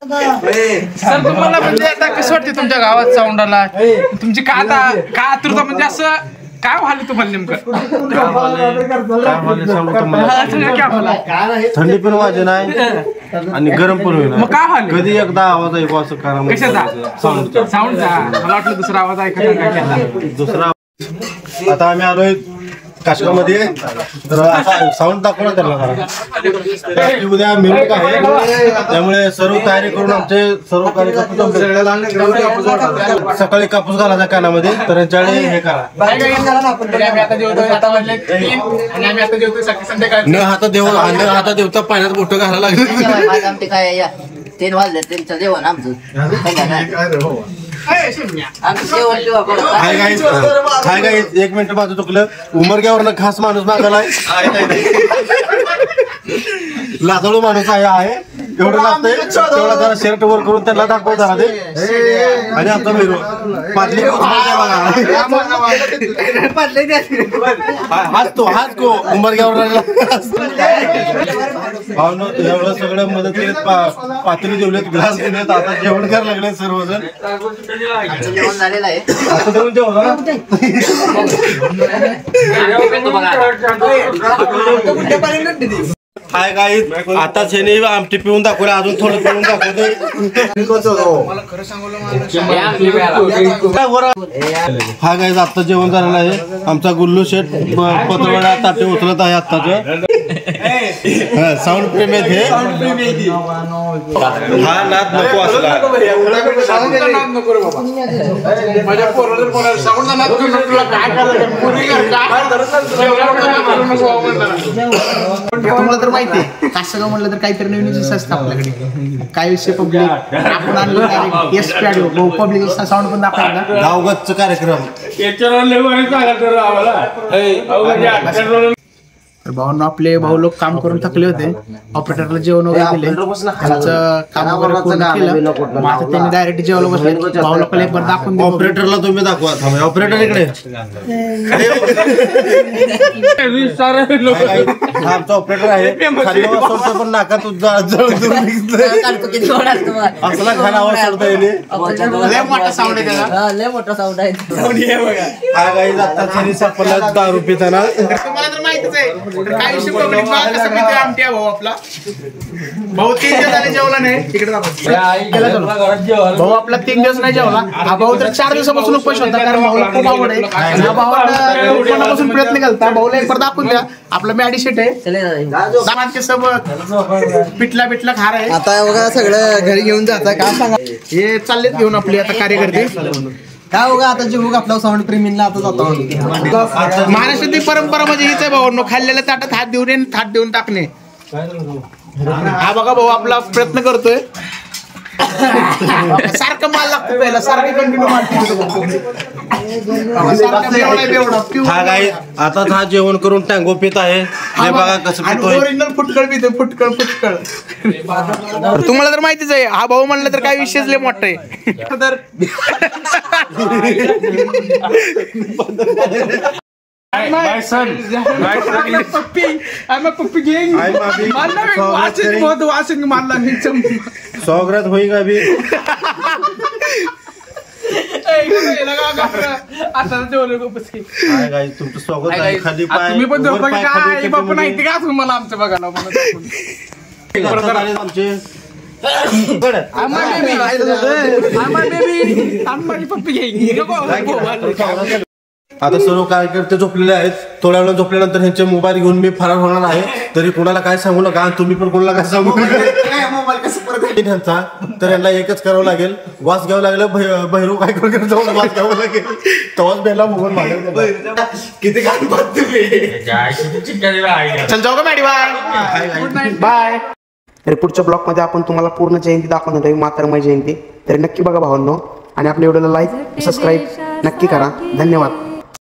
Sir तुम्हाला म्हणजे आता कसं वाटते तुमच्या गावात साऊंडाला तुमची का आतुरता म्हणजे असं काय व्हायला तुम्हाला नेमकं थंडी पण वाजे नाही आणि गरम पण होईल मग काय व्हायला कधी एकदा आवाज ऐकू असं करा कशाचा साऊंडचा मला वाटलं दुसरा आवाज ऐकायचा दुसरा आता आम्ही आलोय काशकामध्ये तर साऊंड दाखवणार त्याला उद्या मिरवणूक आहे त्यामुळे सर्व तयारी करून आमचे सर्व कार्यकर्ते सकाळी कापूस घालायचा कानामध्ये तर यांच्याकडे हे करा न हाता देवता पाण्यात बोट घालायला लागले काय 3 वाजले त्यांचं जेवण आमचं हाय गाईज 1 मिनिट माझं चुकलं उमरग्यावरनं खास माणूस मागायला लाजाळू माणूस आहे एवढं लागतंय तेवढा जरा शर्ट वर करून त्यांना दाखव जरा ते आणि आमचा मेरू पाटली हाच को उमरग्यावर एवढं सगळं मदत केली पातळी जेवलेत ग्लास दिलेत आता जेवण करायला लागले सर्वजण जेवण झालेलं आहे आता जेवण जेवण हाय गाईज आता शेने आमटी पिऊन दाखवले अजून थोडं पिऊन दाखवते हा गाईज आता जेवण झालेलं आहे आमचा गुल्लू शेठ पत्रवडा ताटे उचलत आहे आत्ताच साऊंड प्रेमी हे हा नाद नको असला तुम्हाला तर माहिती आहे कासगाव म्हणलं तर काहीतरी नवीन विषय असतं आपल्याकडे काय विषय पब्लिक आपण आणलं एसपी पब्लिक साऊंड पण दाखवला गावगतचा कार्यक्रम तर भाऊंना आपले भाऊ लोक काम करून थकले होते ऑपरेटरला जेवण वगैरे दिले त्यांचं काम वगैरे पूर्ण केलं मग आता त्यांनी डायरेक्ट जेवायला बसले भाऊ लोकांना एक बार दाखवून ऑपरेटरला तुम्ही दाखवा थांबा ऑपरेटर इकडे आमचा ऑपरेटर आहे खाली सोडतो पण नाकात असला खाना आवाज सोडता येईल लय मोठा साऊंड आहे त्याला लय मोठा साऊंड आहे हा गाई आता शनी सापडला दारू पिताना तुम्हाला तर माहितीच आहे काय विषय पब्लिक कसं पिते आमटी भाऊ आपला भाऊ 3 दिवस झाले जेवला नाही तिकडे भाऊ आपला 3 दिवस नाही जेवला हा भाऊ तर 4 दिवसापासून उपास होता कारण भाऊला खूप आवड आहे या भावाला उपासापासून प्रयत्न केला भाऊला एक बार दाखवून द्या आपला मॅडी शेट आहे दामांचे सब पिठला खार आहे आता बघा सगळं घरी घेऊन जाता काय सांगा हे चाललेत घेऊन आपली आता कार्यकर्ते काय बघा आता जीव आपला साऊंड प्रेमींना आता जातो महाराष्ट्रातील परंपरा म्हणजे हीच आहे भाऊ खाल्लेल्या ताटात हात देऊन टाकणे हा बघा भाऊ आपला प्रयत्न करतोय सारखं माल लागतो पहिला सारखं कंटिन्यू माल हा गाई आता हा जेवण करून टँगो पित आहे हे बघा कसं पितोय ओरिजिनल फुटकळ पितोय फुटकळ तुम्हाला तर माहितीच आहे हा भाऊ म्हणलं तर काय विषयच लय मोठा आहे तर My son, puppy. I'm a puppy gang. स्वागत होई का भी आता जेवण तुमचं स्वागत आहे खाली पाय तुम्ही पण काय बापू नाही का तुम्हाला आमचं बघायला आमचे पप्पी घेईन आता सर्व कार्यकर्ते झोपलेले आहेत थोड्या वेळा झोपल्यानंतर ह्यांचे मोबाईल घेऊन मी फरार होणार आहे तरी कोणाला काय सांगू नका तुम्ही पण कोणाला काय सांगू नका तर यांना एकच करावं लागेल वास घ्यावं लागलं भैरू काय करून जाऊन वास घ्यावं लागेल तेव्हाच बेला मोबाईल मागेल किती काय चल जाऊ का मॅडी बाय बाय तर पुढच्या ब्लॉग मध्ये आपण तुम्हाला पूर्ण जयंती दाखवणार आहे मातरमाई जयंती तर नक्की बघा भावांनो आणि आपल्या व्हिडिओला लाईक सबस्क्राईब नक्की करा धन्यवाद.